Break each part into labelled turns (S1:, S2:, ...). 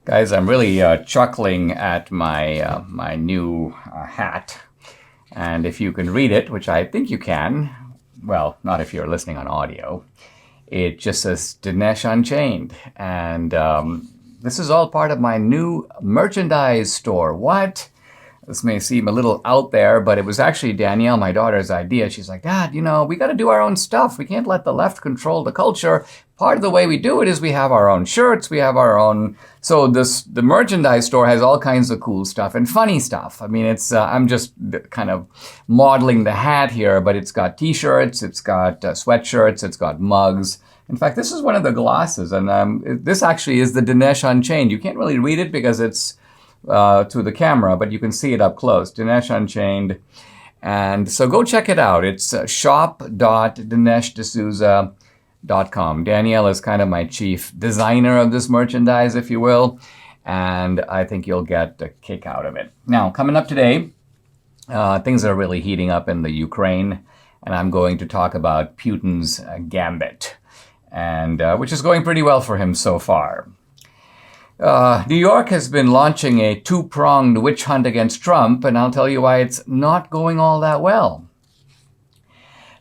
S1: Guys, I'm really chuckling at my new hat. And if you can read it, which I think you can, well, not if you're listening on audio, it just says Dinesh Unchained. And this is all part of my new merchandise store. What? This may seem a little out there, but it was actually Danielle, my daughter's idea. She's like, Dad, we got to do our own stuff. We can't let the left control the culture. Part of the way we do it is we have our own shirts. We have our own. So the merchandise store has all kinds of cool stuff and funny stuff. I mean, it's I'm just kind of modeling the hat here, but it's got T-shirts, it's got sweatshirts, it's got mugs. In fact, this is one of the glasses, and this actually is the Dinesh Unchained. You can't really read it because it's to the camera, but you can see it up close. Dinesh Unchained. And so go check it out. It's shop.dineshdsouza.com. Danielle is kind of my chief designer of this merchandise, if you will, and I think you'll get a kick out of it. Now, coming up today, things are really heating up in the Ukraine, and I'm going to talk about Putin's gambit, and which is going pretty well for him so far. New York has been launching a two-pronged witch hunt against Trump, and I'll tell you why it's not going all that well.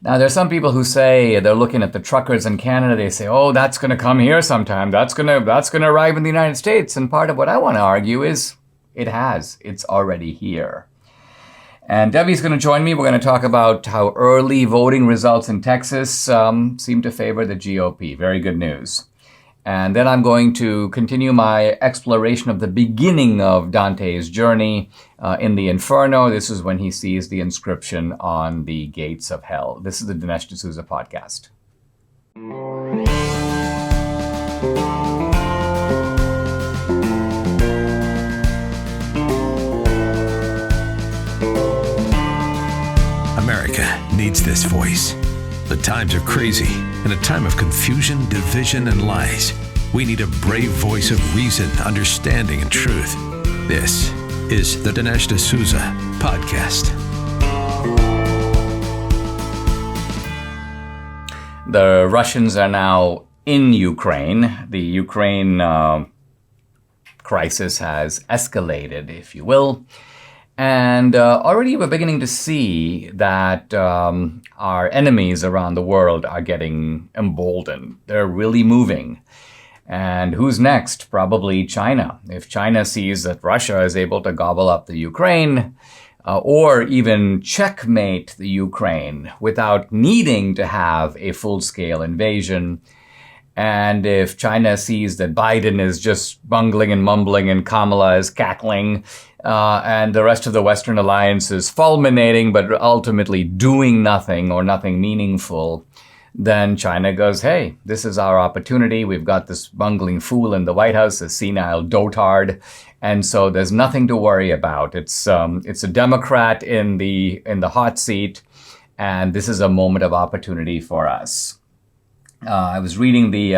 S1: Now, there's some people who say they're looking at the truckers in Canada. They say, oh, that's going to come here sometime. That's going to arrive in the United States. And part of what I want to argue is it has. It's already here. And Debbie's going to join me. We're going to talk about how early voting results in Texas seem to favor the GOP. Very good news. And then I'm going to continue my exploration of the beginning of Dante's journey in the Inferno. This is when he sees the inscription on the gates of hell. This is the Dinesh D'Souza podcast.
S2: America needs this voice. The times are crazy. In a time of confusion, division, and lies, we need a brave voice of reason, understanding, and truth. This is the Dinesh D'Souza podcast.
S1: The Russians are now in Ukraine. The Ukraine crisis has escalated, if you will. And already we're beginning to see that our enemies around the world are getting emboldened. They're really moving. And who's next? Probably China. If China sees that Russia is able to gobble up the Ukraine, or even checkmate the Ukraine without needing to have a full-scale invasion, and if China sees that Biden is just bungling and mumbling and Kamala is cackling, and the rest of the Western alliance is fulminating but ultimately doing nothing or nothing meaningful, then China goes, hey, this is our opportunity. We've got this bungling fool in the White House, a senile dotard, and so there's nothing to worry about. It's a Democrat in the hot seat, and this is a moment of opportunity for us. I was reading the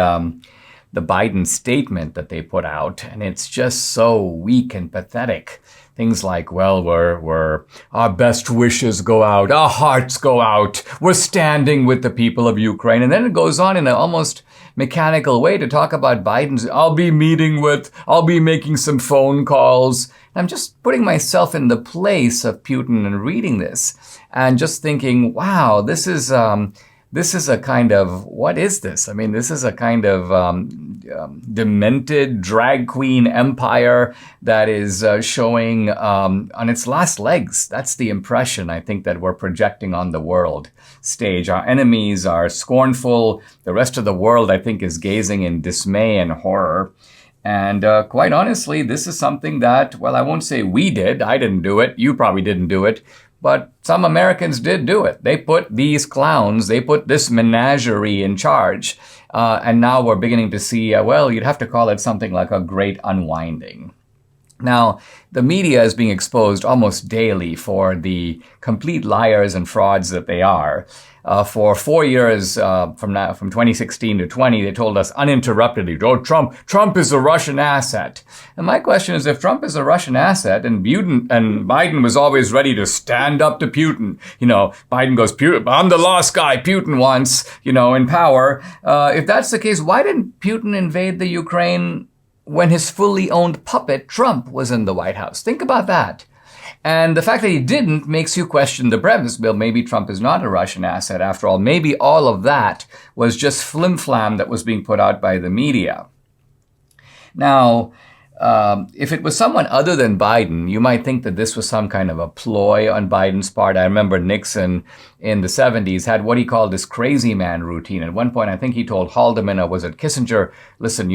S1: Biden statement that they put out, and it's just so weak and pathetic. Things like, well, we're our best wishes go out, our hearts go out, we're standing with the people of Ukraine. And then it goes on in an almost mechanical way to talk about Biden's, I'll be making some phone calls. I'm just putting myself in the place of Putin and reading this and just thinking, wow, this is a kind of, what is this? I mean, this is a kind of demented drag queen empire that is showing on its last legs. That's the impression, I think, that we're projecting on the world stage. Our enemies are scornful. The rest of the world, I think, is gazing in dismay and horror. And quite honestly, this is something that, well, I won't say we did. I didn't do it. You probably didn't do it. But some Americans did do it. They put these clowns, they put this menagerie in charge. And now we're beginning to see, well, you'd have to call it something like a great unwinding. Now, the media is being exposed almost daily for the complete liars and frauds that they are. For 4 years, from 2016 to 20, they told us uninterruptedly, oh, Trump is a Russian asset. And my question is, if Trump is a Russian asset and Biden was always ready to stand up to Putin, Biden goes, I'm the last guy Putin wants, in power. If that's the case, why didn't Putin invade the Ukraine when his fully owned puppet, Trump, was in the White House. Think about that. And the fact that he didn't makes you question the premise. Well, maybe Trump is not a Russian asset after all. Maybe all of that was just flim-flam that was being put out by the media. Now, if it was someone other than Biden, you might think that this was some kind of a ploy on Biden's part. I remember Nixon in the 70s had what he called this crazy man routine. At one point, I think he told Haldeman, or was it Kissinger, listen,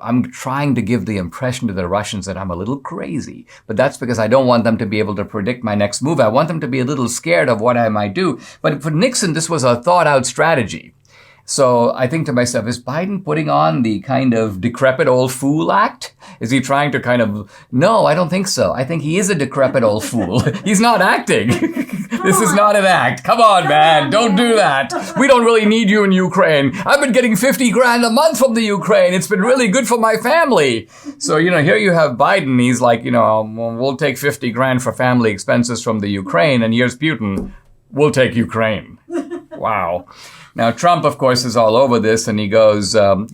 S1: I'm trying to give the impression to the Russians that I'm a little crazy, but that's because I don't want them to be able to predict my next move. I want them to be a little scared of what I might do. But for Nixon, this was a thought out strategy. So I think to myself, is Biden putting on the kind of decrepit old fool act? Is he trying to no, I don't think so. I think he is a decrepit old fool. He's not acting. This is not an act. Come on, man. Don't do that. We don't really need you in Ukraine. I've been getting 50 grand a month from the Ukraine. It's been really good for my family. So, here you have Biden. He's like, we'll take 50 grand for family expenses from the Ukraine. And here's Putin. We'll take Ukraine. Wow. Now, Trump, of course, is all over this, and he goes, listen,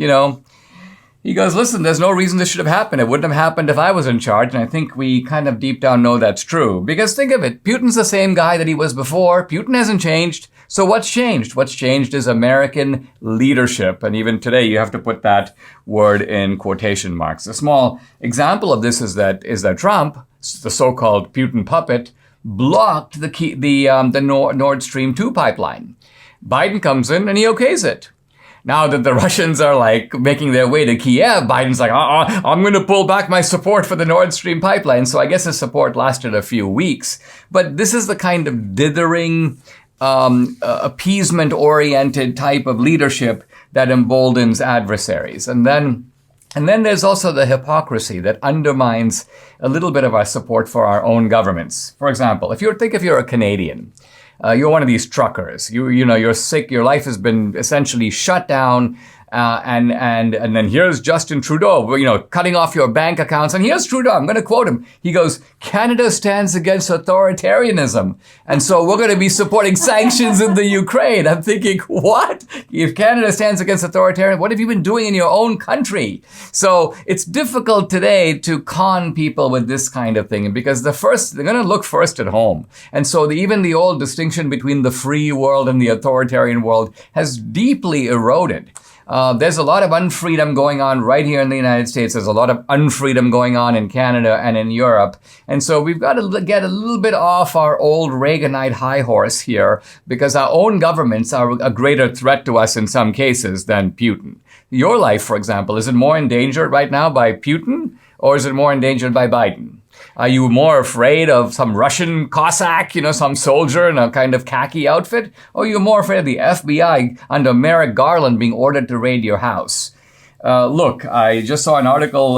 S1: there's no reason this should have happened. It wouldn't have happened if I was in charge, and I think we kind of deep down know that's true. Because think of it, Putin's the same guy that he was before. Putin hasn't changed. So what's changed? What's changed is American leadership, and even today you have to put that word in quotation marks. A small example of this is that Trump, the so-called Putin puppet, blocked the Nord Stream 2 pipeline. Biden comes in and he okays it. Now that the Russians are making their way to Kiev, Biden's like, I'm going to pull back my support for the Nord Stream pipeline. So I guess his support lasted a few weeks. But this is the kind of dithering, appeasement-oriented type of leadership that emboldens adversaries. And then there's also the hypocrisy that undermines a little bit of our support for our own governments. For example, if you're a Canadian, you're one of these truckers. You're sick. Your life has been essentially shut down. And then here's Justin Trudeau, cutting off your bank accounts. And here's Trudeau. I'm going to quote him. He goes, Canada stands against authoritarianism. And so we're going to be supporting sanctions in the Ukraine. I'm thinking, what? If Canada stands against authoritarianism, what have you been doing in your own country? So it's difficult today to con people with this kind of thing because they're going to look first at home. And so even the old distinction between the free world and the authoritarian world has deeply eroded. There's a lot of unfreedom going on right here in the United States. There's a lot of unfreedom going on in Canada and in Europe. And so we've got to get a little bit off our old Reaganite high horse here because our own governments are a greater threat to us in some cases than Putin. Your life, for example, is it more endangered right now by Putin or is it more endangered by Biden? Are you more afraid of some Russian Cossack, some soldier in a kind of khaki outfit? Or are you more afraid of the FBI under Merrick Garland being ordered to raid your house? Look, I just saw an article,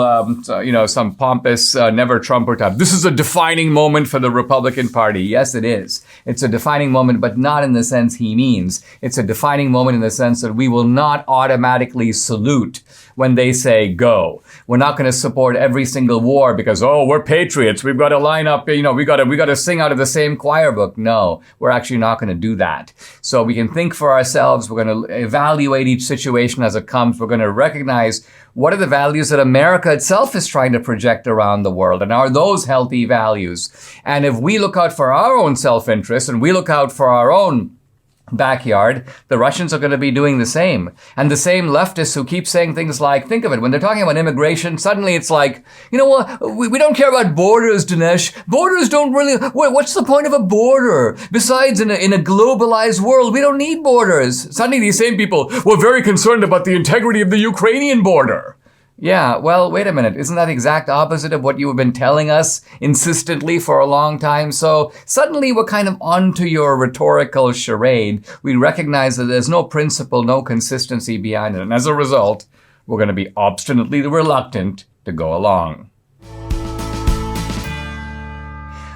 S1: some pompous never Trumper type. This is a defining moment for the Republican Party. Yes, it is. It's a defining moment, but not in the sense he means. It's a defining moment in the sense that we will not automatically salute when they say go. We're not going to support every single war because, we're patriots. We've got to line up, we got to sing out of the same choir book. No, we're actually not going to do that. So we can think for ourselves. We're going to evaluate each situation as it comes. We're going to recognize what are the values that America itself is trying to project around the world, and are those healthy values? And if we look out for our own self-interest and we look out for our own backyard, the Russians are going to be doing the same. And the same leftists who keep saying things like, think of it, when they're talking about immigration, suddenly it's like, you know what, we don't care about borders, Dinesh. Borders don't really, what's the point of a border? Besides, in a globalized world, we don't need borders. Suddenly these same people were very concerned about the integrity of the Ukrainian border. Yeah, well, wait a minute. Isn't that the exact opposite of what you have been telling us insistently for a long time? So suddenly we're kind of onto your rhetorical charade. We recognize that there's no principle, no consistency behind it. And as a result, we're going to be obstinately reluctant to go along.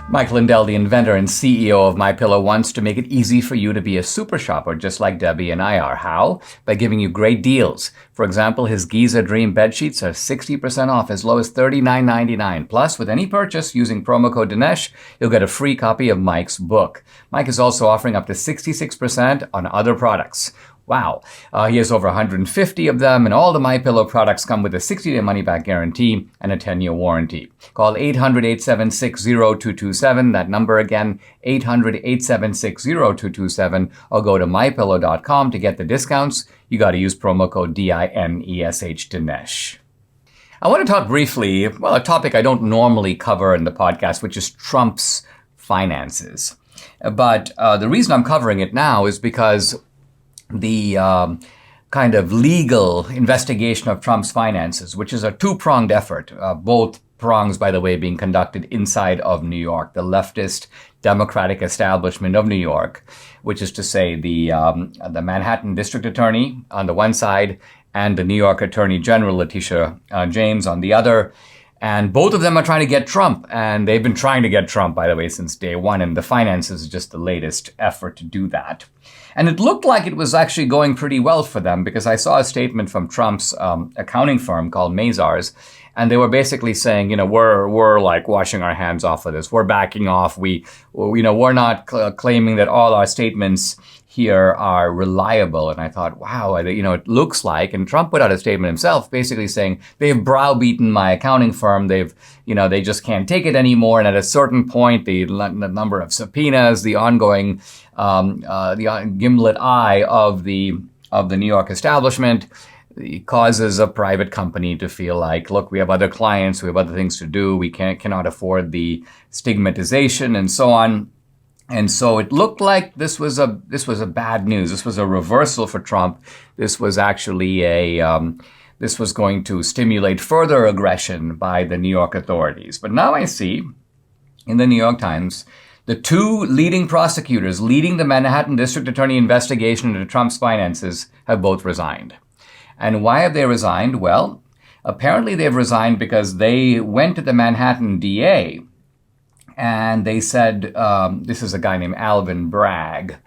S1: Mike Lindell, the inventor and CEO of MyPillow, wants to make it easy for you to be a super shopper just like Debbie and I are. How? By giving you great deals. For example, his Giza Dream bed sheets are 60% off, as low as $39.99. Plus, with any purchase using promo code Dinesh, you'll get a free copy of Mike's book. Mike is also offering up to 66% on other products. Wow. He has over 150 of them, and all the MyPillow products come with a 60-day money-back guarantee and a 10-year warranty. Call 800-876-0227. That number again, 800-876-0227, or go to mypillow.com to get the discounts. You got to use promo code DINESH Dinesh. I want to talk briefly, a topic I don't normally cover in the podcast, which is Trump's finances. But the reason I'm covering it now is because the kind of legal investigation of Trump's finances, which is a two-pronged effort, both prongs, by the way, being conducted inside of New York, the leftist Democratic establishment of New York, which is to say the Manhattan District Attorney on the one side and the New York Attorney General, Letitia James, on the other. And both of them are trying to get Trump. And they've been trying to get Trump, by the way, since day one. And the finances is just the latest effort to do that. And it looked like it was actually going pretty well for them, because I saw a statement from Trump's accounting firm called Mazars. And they were basically saying, we're like washing our hands off of this. We're backing off. We're not claiming that all our statements here are reliable. And I thought, wow, it looks like, and Trump put out a statement himself basically saying they've browbeaten my accounting firm. They just can't take it anymore. And at a certain point, the number of subpoenas, the ongoing, the gimlet eye of the New York establishment, it causes a private company to feel like, look, we have other clients, we have other things to do, we cannot afford the stigmatization and so on. And so it looked like this was a bad news. This was a reversal for Trump. This was actually this was going to stimulate further aggression by the New York authorities. But now I see in the New York Times, the two leading prosecutors leading the Manhattan District Attorney investigation into Trump's finances have both resigned. And why have they resigned? Well, apparently they've resigned because they went to the Manhattan DA and they said, this is a guy named Alvin Bragg,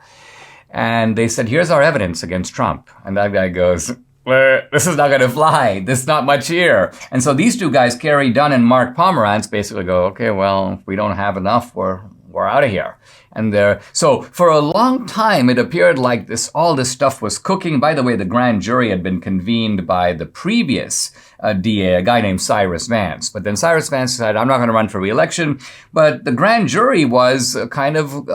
S1: and they said, here's our evidence against Trump. And that guy goes, well, this is not going to fly. There's not much here. And so these two guys, Kerry Dunn and Mark Pomerantz, basically go, okay, well, if we don't have enough, we're out of here. And so for a long time, it appeared like all this stuff was cooking. By the way, the grand jury had been convened by the previous DA, a guy named Cyrus Vance. But then Cyrus Vance said, I'm not going to run for re-election. But the grand jury was kind of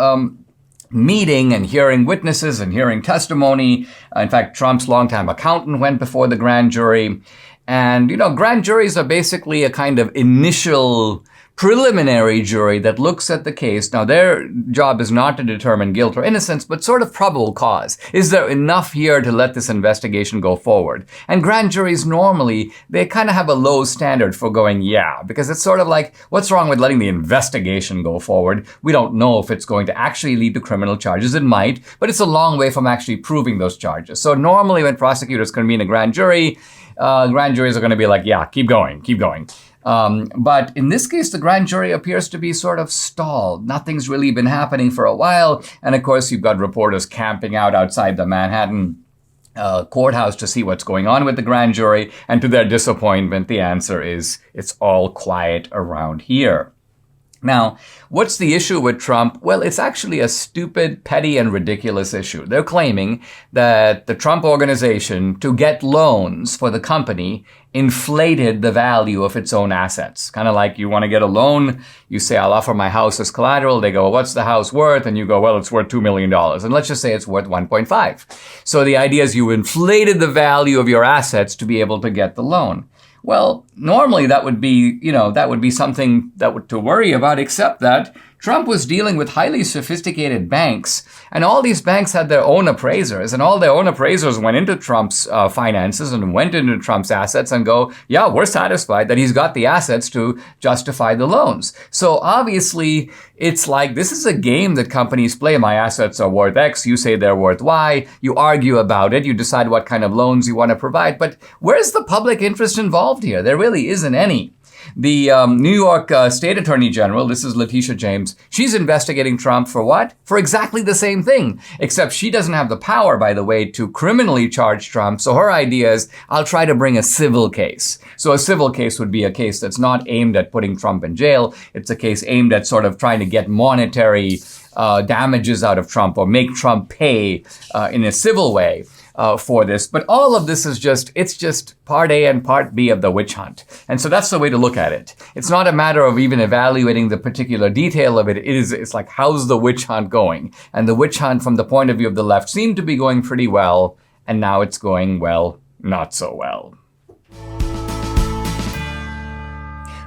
S1: meeting and hearing witnesses and hearing testimony. In fact, Trump's longtime accountant went before the grand jury. And, grand juries are basically a kind of initial preliminary jury that looks at the case. Now, their job is not to determine guilt or innocence, but sort of probable cause. Is there enough here to let this investigation go forward? And grand juries normally, they kind of have a low standard for going, yeah, because it's sort of like, what's wrong with letting the investigation go forward? We don't know if it's going to actually lead to criminal charges. It might, but it's a long way from actually proving those charges. So normally when prosecutors convene a grand juries are going to be like, yeah, keep going. But in this case, the grand jury appears to be sort of stalled. Nothing's really been happening for a while. And of course, you've got reporters camping out outside the Manhattan courthouse to see what's going on with the grand jury. And to their disappointment, the answer is it's all quiet around here. Now, what's the issue with Trump? Well, it's actually a stupid, petty, and ridiculous issue. They're claiming that the Trump organization, to get loans for the company, inflated the value of its own assets. Kind of like you want to get a loan, you say, I'll offer my house as collateral. They go, well, what's the house worth? And you go, well, it's worth $2 million. And let's just say it's worth 1.5. So the idea is you inflated the value of your assets to be able to get the loan. Well, normally that would be something to worry about, except that Trump was dealing with highly sophisticated banks, and all these banks had their own appraisers, and all their own appraisers went into Trump's finances and went into Trump's assets and go, yeah, we're satisfied that he's got the assets to justify the loans. So obviously, it's like this is a game that companies play. My assets are worth X, you say they're worth Y, you argue about it, you decide what kind of loans you want to provide, but where's the public interest involved here? There really isn't any. The New York State Attorney General, this is Letitia James, she's investigating Trump for what? For exactly the same thing, except she doesn't have the power, by the way, to criminally charge Trump. So her idea is, I'll try to bring a civil case. So a civil case would be a case that's not aimed at putting Trump in jail. It's a case aimed at sort of trying to get monetary damages out of Trump or make Trump pay in a civil way. for this. But all of this is it's just part A and part B of the witch hunt. And so that's the way to look at it. It's not a matter of even evaluating the particular detail of it. It's like, how's the witch hunt going? And the witch hunt from the point of view of the left seemed to be going pretty well. And now it's going, well, not so well.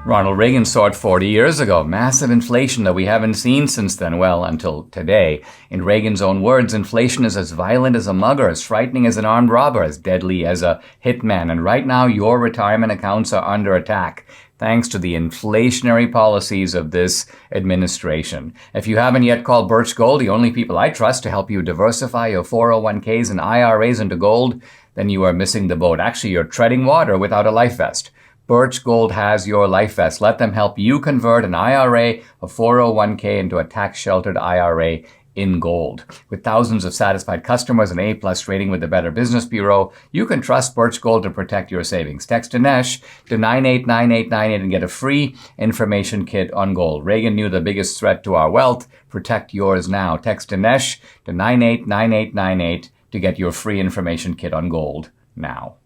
S1: Ronald Reagan saw it 40 years ago. Massive inflation that we haven't seen since then, well, until today. In Reagan's own words, inflation is as violent as a mugger, as frightening as an armed robber, as deadly as a hitman. And right now, your retirement accounts are under attack, thanks to the inflationary policies of this administration. If you haven't yet called Birch Gold, the only people I trust to help you diversify your 401ks and IRAs into gold, then you are missing the boat. Actually, you're treading water without a life vest. Birch Gold has your life vest. Let them help you convert an IRA, a 401k into a tax-sheltered IRA in gold. With thousands of satisfied customers and A+ rating with the Better Business Bureau, you can trust Birch Gold to protect your savings. Text Dinesh to 989898 and get a free information kit on gold. Reagan knew the biggest threat to our wealth. Protect yours now. Text Dinesh to 989898 to get your free information kit on gold now.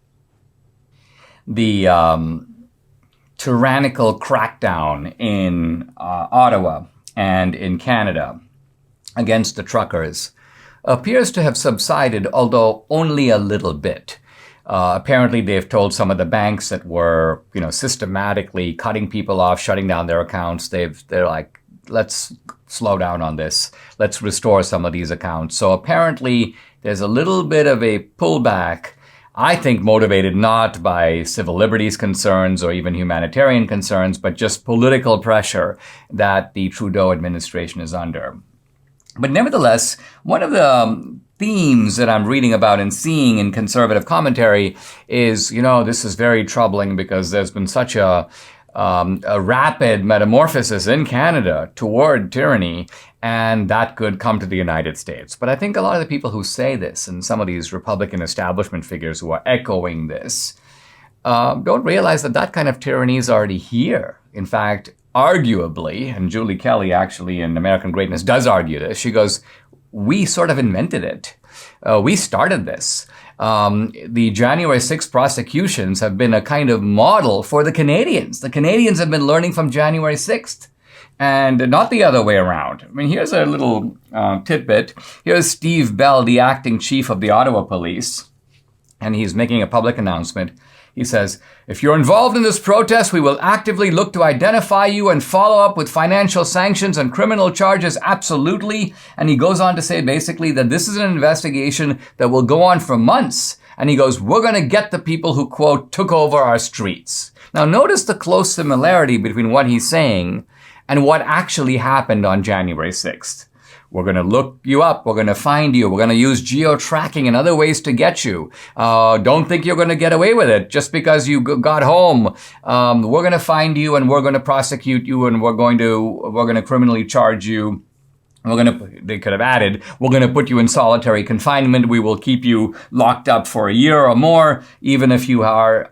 S1: The tyrannical crackdown in Ottawa and in Canada against the truckers appears to have subsided, although only a little bit. Apparently, they've told some of the banks that were, systematically cutting people off, shutting down their accounts. They're like, let's slow down on this. Let's restore some of these accounts. So apparently, there's a little bit of a pullback, I think motivated not by civil liberties concerns or even humanitarian concerns, but just political pressure that the Trudeau administration is under. But nevertheless, one of the themes that I'm reading about and seeing in conservative commentary is, this is very troubling because there's been such a rapid metamorphosis in Canada toward tyranny, and that could come to the United States. But I think a lot of the people who say this, and some of these Republican establishment figures who are echoing this, don't realize that kind of tyranny is already here. In fact, arguably, and Julie Kelly actually in American Greatness does argue this, she goes, we sort of invented it. We started this. The January 6th prosecutions have been a kind of model for the Canadians. The Canadians have been learning from January 6th. And not the other way around. I mean, here's a little tidbit. Here's Steve Bell, the acting chief of the Ottawa Police, and he's making a public announcement. He says, if you're involved in this protest, we will actively look to identify you and follow up with financial sanctions and criminal charges, absolutely. And he goes on to say basically that this is an investigation that will go on for months. And he goes, we're going to get the people who, quote, took over our streets. Now, notice the close similarity between what he's saying and what actually happened on January 6th. We're going to look you up. We're going to find you. We're going to use geo-tracking and other ways to get you. Don't think you're going to get away with it just because you got home. We're going to find you and we're going to prosecute you and we're going to criminally charge you. They could have added, we're going to put you in solitary confinement. We will keep you locked up for a year or more, even if you are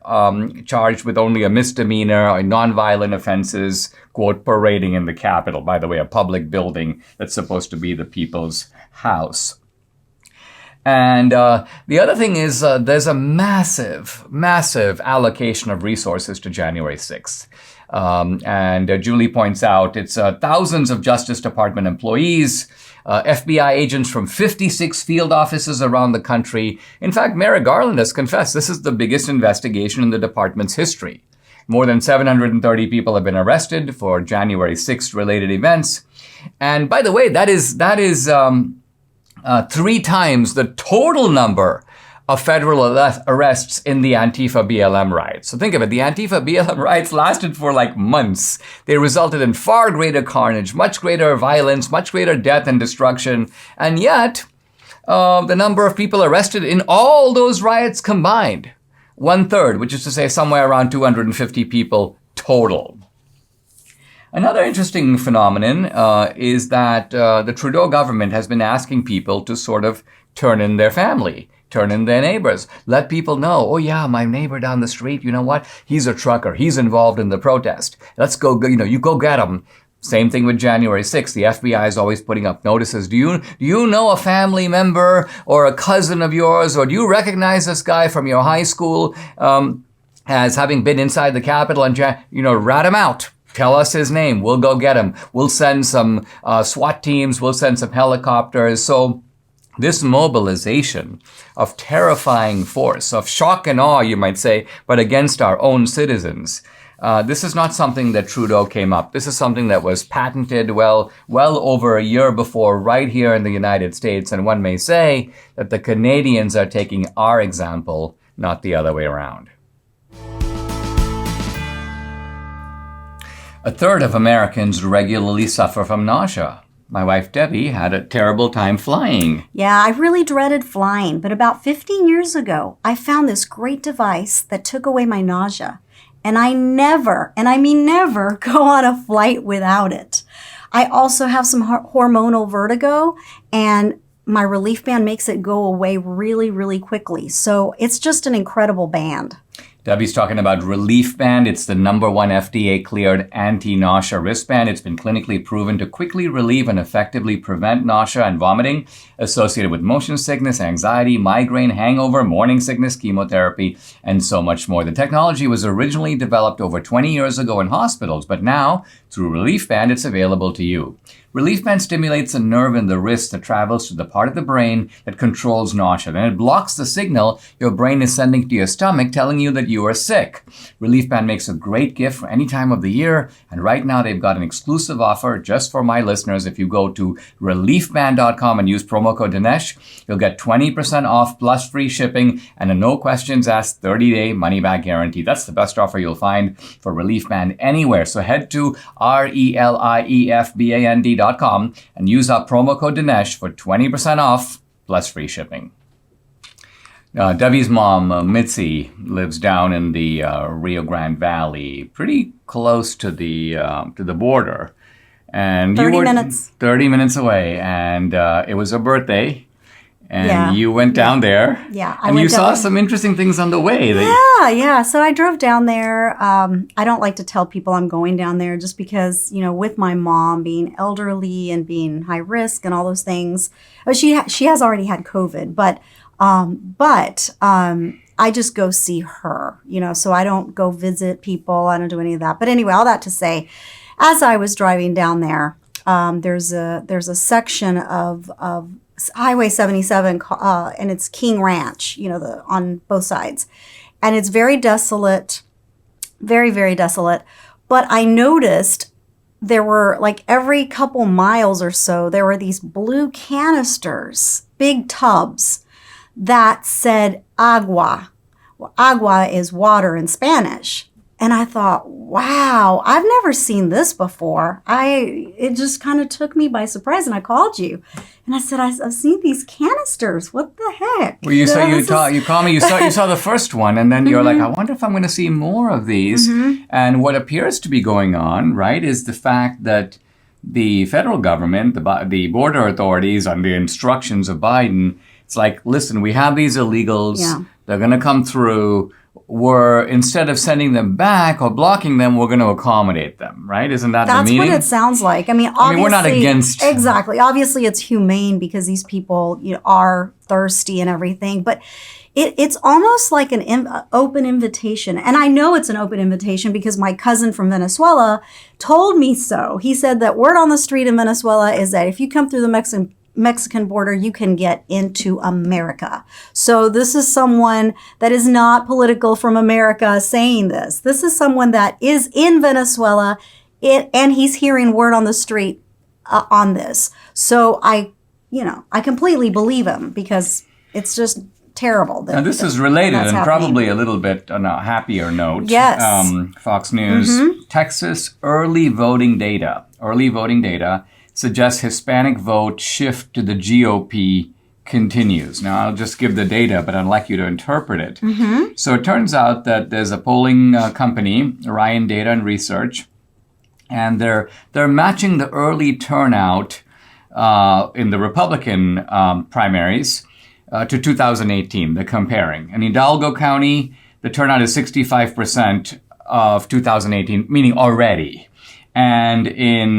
S1: charged with only a misdemeanor or nonviolent offenses, quote, parading in the Capitol. By the way, a public building that's supposed to be the people's house. And the other thing is there's a massive, massive allocation of resources to January 6th. And Julie points out it's thousands of Justice Department employees, FBI agents from 56 field offices around the country. In fact, Merrick Garland has confessed this is the biggest investigation in the department's history. More than 730 people have been arrested for January 6th related events. And by the way, that is 3 times the total number of federal arrests in the Antifa BLM riots. So think of it, the Antifa BLM riots lasted for like months. They resulted in far greater carnage, much greater violence, much greater death and destruction. And yet, the number of people arrested in all those riots combined, 1/3, which is to say somewhere around 250 people total. Another interesting phenomenon is that the Trudeau government has been asking people to sort of turn in their family, turn in their neighbors, let people know, oh yeah, my neighbor down the street, you know what? He's a trucker. He's involved in the protest. Let's go, you go get him. Same thing with January 6th. The FBI is always putting up notices. Do you know a family member or a cousin of yours, or do you recognize this guy from your high school as having been inside the Capitol? And, rat him out. Tell us his name. We'll go get him. We'll send some SWAT teams. We'll send some helicopters. So this mobilization of terrifying force, of shock and awe, you might say, but against our own citizens, this is not something that Trudeau came up. This is something that was patented well over a year before right here in the United States. And one may say that the Canadians are taking our example, not the other way around. A third of Americans regularly suffer from nausea. My wife Debbie had a terrible time flying.
S3: Yeah, I really dreaded flying, but about 15 years ago, I found this great device that took away my nausea. And I never, and I mean never, go on a flight without it. I also have some hormonal vertigo, and my relief band makes it go away really, really quickly. So it's just an incredible band.
S1: Debbie's talking about Relief Band. It's the #1 FDA-cleared anti-nausea wristband. It's been clinically proven to quickly relieve and effectively prevent nausea and vomiting associated with motion sickness, anxiety, migraine, hangover, morning sickness, chemotherapy, and so much more. The technology was originally developed over 20 years ago in hospitals, but now, through Relief Band, it's available to you. Relief Band stimulates a nerve in the wrist that travels to the part of the brain that controls nausea. Then it blocks the signal your brain is sending to your stomach telling you that you are sick. Relief Band makes a great gift for any time of the year. And right now they've got an exclusive offer just for my listeners. If you go to reliefband.com and use promo code Dinesh, you'll get 20% off plus free shipping and a no questions asked 30-day money-back guarantee. That's the best offer you'll find for Relief Band anywhere. So head to reliefband.com and use our promo code Dinesh for 20% off plus free shipping. Debbie's mom, Mitzi, lives down in the Rio Grande Valley, pretty close to the border. And
S3: 30 minutes.
S1: 30 minutes away. And it was her birthday. And
S3: Yeah.
S1: you went down there.
S3: Yeah,
S1: And you saw some interesting things on the way.
S3: Yeah. So I drove down there. I don't like to tell people I'm going down there just because, with my mom being elderly and being high risk and all those things. She has already had COVID, but I just go see her, so I don't go visit people. I don't do any of that. But anyway, all that to say, as I was driving down there, there's a section of Highway 77, and it's King Ranch, on both sides. And it's very desolate, very, very desolate. But I noticed there were, like, every couple miles or so, there were these blue canisters, big tubs, that said agua. Well, agua is water in Spanish. And I thought, wow, I've never seen this before. It just kind of took me by surprise, and I called you. And I said, I've seen these canisters. What the heck?
S1: Well, you saw the first one, and then you're like, I wonder if I'm going to see more of these. And what appears to be going on, right, is the fact that the federal government, the border authorities, on the instructions of Biden, it's like, listen, we have these illegals. Yeah. They're going to come through. Instead of sending them back or blocking them, we're going to accommodate them, right? Isn't that the meaning?
S3: That's what it sounds like. I mean,
S1: we're not against...
S3: Exactly. Obviously, it's humane because these people are thirsty and everything. But it's almost like an open invitation. And I know it's an open invitation because my cousin from Venezuela told me so. He said that word on the street in Venezuela is that if you come through the Mexican border, you can get into America. So this is someone that is not political from America saying this. This is someone that is in Venezuela, and he's hearing word on the street on this. So I completely believe him because it's just terrible.
S1: Now this is related and probably a little bit on a happier note.
S3: Yes.
S1: Fox News, Texas early voting data suggests Hispanic vote shift to the GOP continues. Now, I'll just give the data, but I'd like you to interpret it. So it turns out that there's a polling company, Orion Data and Research, and they're matching the early turnout in the Republican primaries to 2018. They're comparing. In Hidalgo County, the turnout is 65% of 2018, meaning already. and in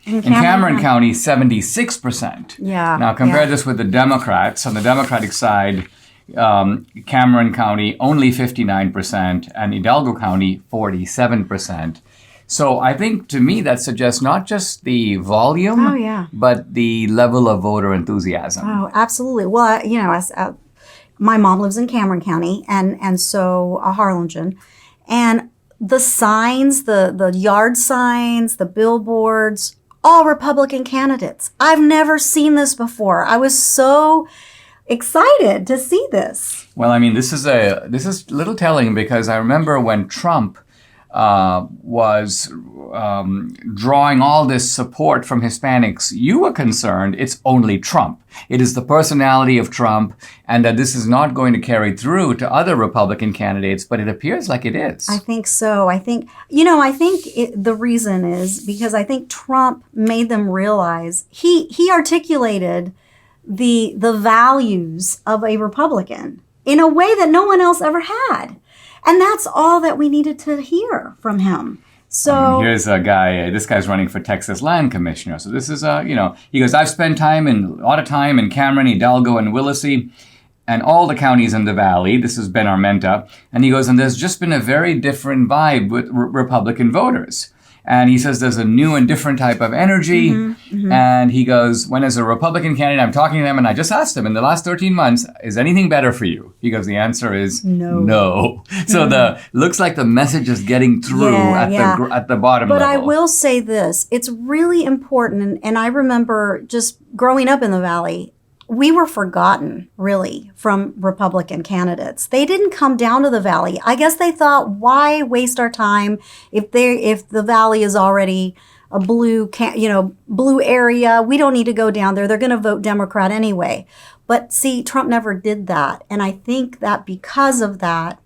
S1: Cameron County, 76%.
S3: Yeah.
S1: Now compare this with the Democrats. On the Democratic side, Cameron County only 59%, and Hidalgo County 47%. So I think, to me, that suggests not just the volume, but the level of voter enthusiasm.
S3: Oh, absolutely. Well, my mom lives in Cameron County, and so Harlingen, and the signs, the yard signs, the billboards, all Republican candidates. I've never seen this before. I was so excited to see this.
S1: Well, I mean, this is a little telling, because I remember when Trump was drawing all this support from Hispanics, you were concerned it's only Trump. It is the personality of Trump, and that this is not going to carry through to other Republican candidates, but it appears like it is.
S3: I think so. I think, the reason is because I think Trump made them realize he articulated the values of a Republican in a way that no one else ever had. And that's all that we needed to hear from him. So
S1: here's a guy, this guy's running for Texas Land Commissioner. So this is, he goes, I've spent a lot of time in Cameron, Hidalgo, and Willacy, and all the counties in the valley. This has been Armenta. And he goes, and there's just been a very different vibe with Republican voters. And he says there's a new and different type of energy. And he goes, when as a Republican candidate, I'm talking to them, and I just asked them in the last 13 months, is anything better for you? He goes, the answer is no. So looks like the message is getting through at the bottom level.
S3: But I will say this, it's really important. And I remember just growing up in the Valley, we were forgotten, really, from Republican candidates. They didn't come down to the Valley. I guess they thought, why waste our time if the Valley is already a blue area? We don't need to go down there. They're going to vote Democrat anyway. But see, Trump never did that. And I think that because of that,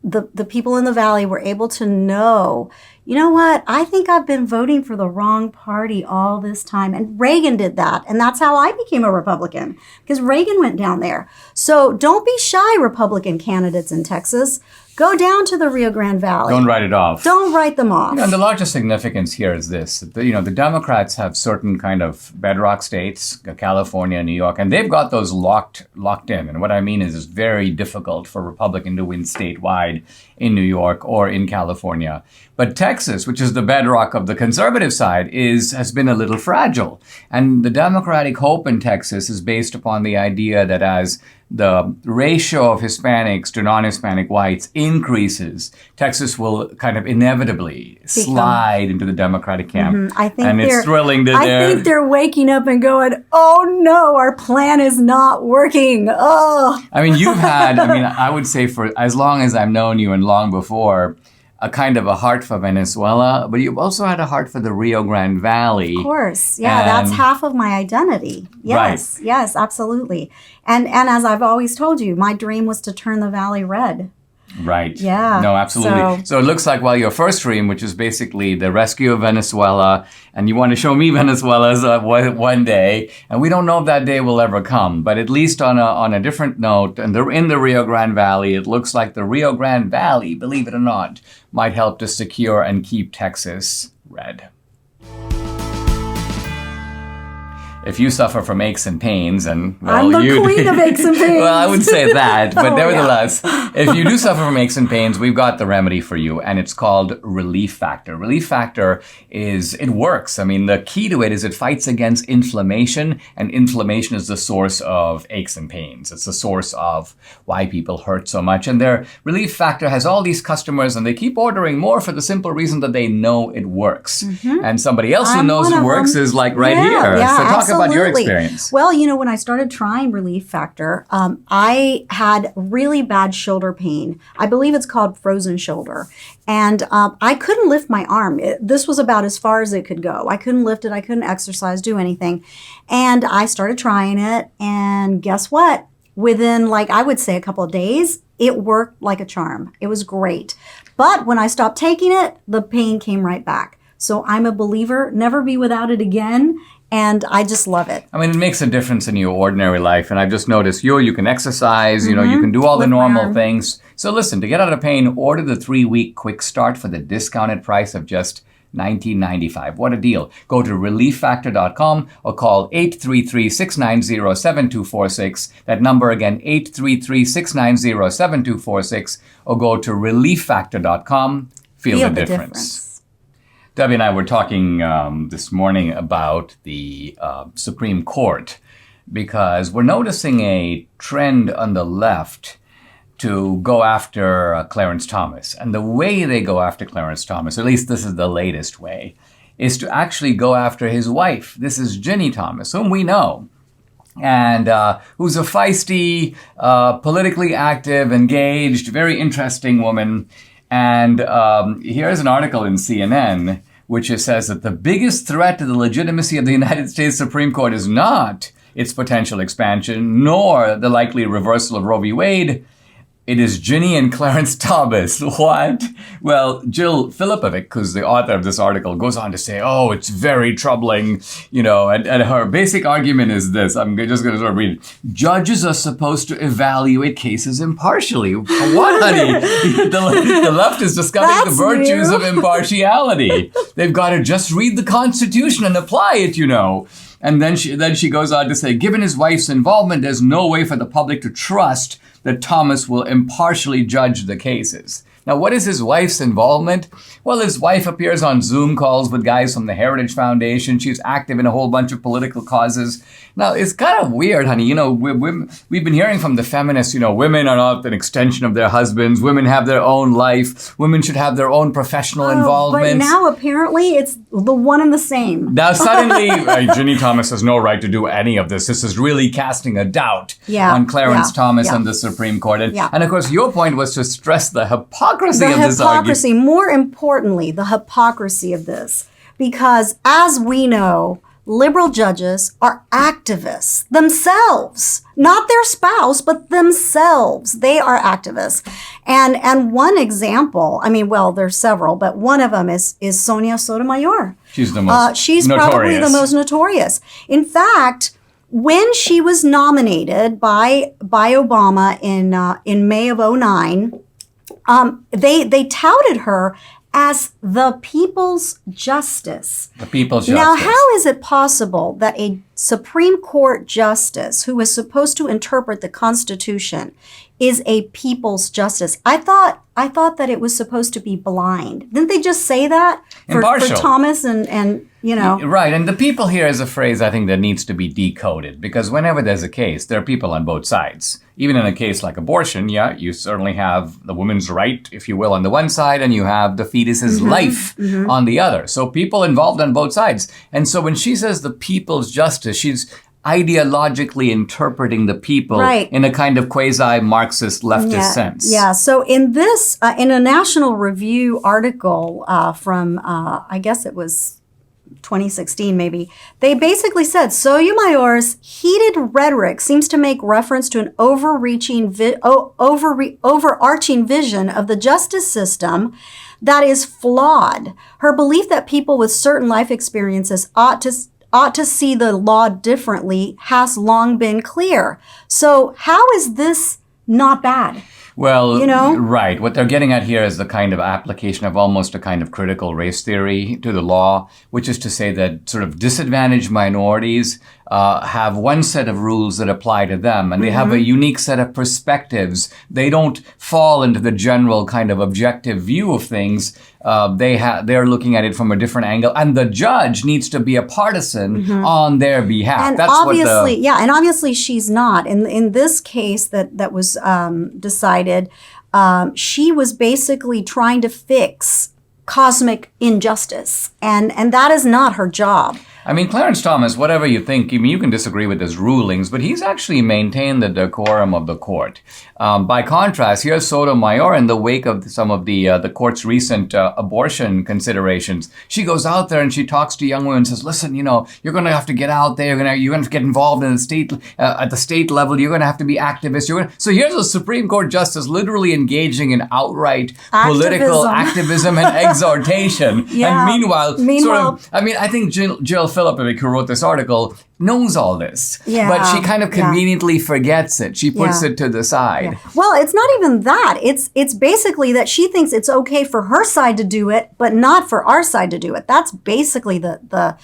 S3: the people in the Valley were able to know, you know what, I think I've been voting for the wrong party all this time. And Reagan did that. And that's how I became a Republican, because Reagan went down there. So don't be shy, Republican candidates in Texas. Go down to the Rio Grande Valley.
S1: Don't write it off.
S3: Don't write them off.
S1: And the largest significance here is this. The Democrats have certain kind of bedrock states, California, New York, and they've got those locked in. And what I mean is it's very difficult for a Republican to win statewide in New York or in California. But Texas, which is the bedrock of the conservative side, has been a little fragile. And the Democratic hope in Texas is based upon the idea that as the ratio of Hispanics to non-Hispanic whites increases, Texas will kind of inevitably slide into the Democratic camp.
S3: I think
S1: and it's thrilling to
S3: I think they're waking up and going, oh no, our plan is not working. Oh.
S1: I mean, I would say for as long as I've known you and long before, a kind of a heart for Venezuela, but you've also had a heart for the Rio Grande Valley.
S3: Of course. Yeah, that's half of my identity. Yes, right. Yes, absolutely. And as I've always told you, my dream was to turn the Valley red.
S1: Right.
S3: Yeah.
S1: No, absolutely. So it looks like, your first dream, which is basically the rescue of Venezuela, and you want to show me Venezuela's one day, and we don't know if that day will ever come, but at least on a different note, and in the Rio Grande Valley, it looks like the Rio Grande Valley, believe it or not, might help to secure and keep Texas red. If you suffer from aches and pains, and
S3: I'm the queen of aches and pains.
S1: Well, I wouldn't say that, but nevertheless, if you do suffer from aches and pains, we've got the remedy for you, and it's called Relief Factor. Relief Factor it works. I mean, the key to it is it fights against inflammation, and inflammation is the source of aches and pains. It's the source of why people hurt so much. And their Relief Factor has all these customers, and they keep ordering more for the simple reason that they know it works. And somebody else who knows it works is like right here.
S3: Yeah,
S1: so talk about your experience.
S3: Well, when I started trying Relief Factor, I had really bad shoulder pain. I believe it's called frozen shoulder. And I couldn't lift my arm. This was about as far as it could go. I couldn't lift it. I couldn't exercise, do anything. And I started trying it. And guess what? Within, I would say a couple of days, it worked like a charm. It was great. But when I stopped taking it, the pain came right back. So I'm a believer. Never be without it again. And I just love it.
S1: I mean, it makes a difference in your ordinary life. And I've just noticed you can exercise, you can do all the normal things. So listen, to get out of pain, order the 3-week quick start for the discounted price of just $19.95. What a deal. Go to relieffactor.com or call 833-690-7246. That number again, 833-690-7246, or go to relieffactor.com. Feel the difference. Debbie and I were talking this morning about the Supreme Court, because we're noticing a trend on the left to go after Clarence Thomas. And the way they go after Clarence Thomas, at least this is the latest way, is to actually go after his wife. This is Ginny Thomas, whom we know, and who's a feisty, politically active, engaged, very interesting woman. And here's an article in CNN which says that the biggest threat to the legitimacy of the United States Supreme Court is not its potential expansion, nor the likely reversal of Roe v. Wade. It is Ginny and Clarence Thomas. What? Well, Jill Filipovic, who's the author of this article, goes on to say, oh, it's very troubling, and her basic argument is this. I'm just going to sort of read it. Judges are supposed to evaluate cases impartially. What, honey? The left is discovering the virtues of impartiality. They've got to just read the Constitution and apply it, And then she goes on to say, given his wife's involvement, there's no way for the public to trust that Thomas will impartially judge the cases. Now, what is his wife's involvement? Well, his wife appears on Zoom calls with guys from the Heritage Foundation. She's active in a whole bunch of political causes. Now, it's kind of weird, honey. We've been hearing from the feminists, women are not an extension of their husbands. Women have their own life. Women should have their own professional involvement.
S3: But now, apparently, it's the one and the same.
S1: Now, suddenly, Ginny Thomas has no right to do any of this. This is really casting a doubt on Clarence Thomas and the Supreme Court. And, of course, your point was to stress the hypocrisy of this argument.
S3: More importantly, the hypocrisy of this. Because as we know, liberal judges are activists themselves, not their spouse, but themselves. They are activists. And one example, there's several, but one of them is Sonia Sotomayor.
S1: She's the most
S3: she's
S1: notorious.
S3: Probably the most notorious. In fact, when she was nominated by Obama in May of 2009, they touted her as the people's justice.
S1: The people's justice.
S3: Now, how is it possible that a Supreme Court justice who is supposed to interpret the Constitution is a people's justice? I thought that it was supposed to be blind. Didn't they just say that for Thomas and
S1: Right, and the people here is a phrase I think that needs to be decoded, because whenever there's a case, there are people on both sides. Even in a case like abortion, you certainly have the woman's right, if you will, on the one side, and you have the fetus's life on the other. So people involved on both sides. And so when she says the people's justice, she's ideologically interpreting the people in a kind of quasi-Marxist leftist sense.
S3: Yeah. So in this, in a National Review article from, I guess it was 2016 maybe, they basically said Sotomayor's heated rhetoric seems to make reference to an overarching vision of the justice system that is flawed. Her belief that people with certain life experiences ought to see the law differently has long been clear. So how is this not bad?
S1: Well, right. What they're getting at here is the kind of application of almost a kind of critical race theory to the law, which is to say that sort of disadvantaged minorities have one set of rules that apply to them, and they have a unique set of perspectives. They don't fall into the general kind of objective view of things. They're looking at it from a different angle, and the judge needs to be a partisan on their behalf.
S3: And
S1: that's
S3: obviously, and obviously she's not. In this case that was decided, she was basically trying to fix cosmic injustice, and that is not her job.
S1: I mean, Clarence Thomas, whatever you think, you can disagree with his rulings, but he's actually maintained the decorum of the court. By contrast, here's Sotomayor in the wake of some of the court's recent abortion considerations. She goes out there and she talks to young women and says, listen, you're going to have to get out there. You're going to have to get involved in the state, at the state level. You're going to have to be activists. So here's a Supreme Court justice literally engaging in outright political activism and exhortation. And meanwhile, I think Jill Filipovic, who wrote this article, knows all this.
S3: Yeah,
S1: but she kind of conveniently forgets it. She puts it to the side.
S3: Yeah. Well, it's not even that. It's basically that she thinks it's okay for her side to do it, but not for our side to do it. That's basically the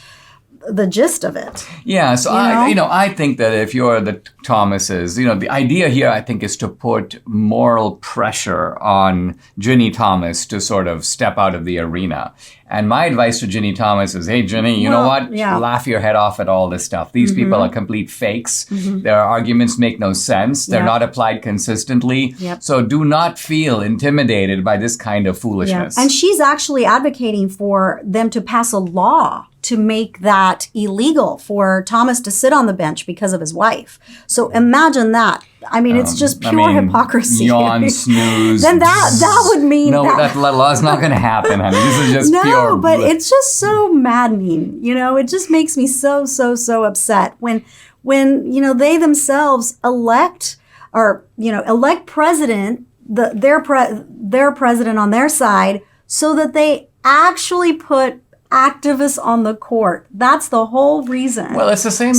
S3: gist of it.
S1: Yeah, so I think that if you're the Thomases, the idea here, I think, is to put moral pressure on Ginny Thomas to sort of step out of the arena. And my advice to Ginny Thomas is, hey, Ginny, you know what?
S3: Yeah.
S1: Laugh your head off at all this stuff. These people are complete fakes. Their arguments make no sense. They're not applied consistently.
S3: Yep.
S1: So do not feel intimidated by this kind of foolishness.
S3: And she's actually advocating for them to pass a law to make that illegal for Thomas to sit on the bench because of his wife. So imagine that. I mean, it's just pure hypocrisy.
S1: Yawn, snooze.
S3: Then that would mean
S1: that law's not going to happen, honey. This is just pure.
S3: No, but it's just so maddening. It just makes me so upset when they themselves elect president, their president on their side, so that they actually put activists on the court. That's the whole reason.
S1: Well, it's the same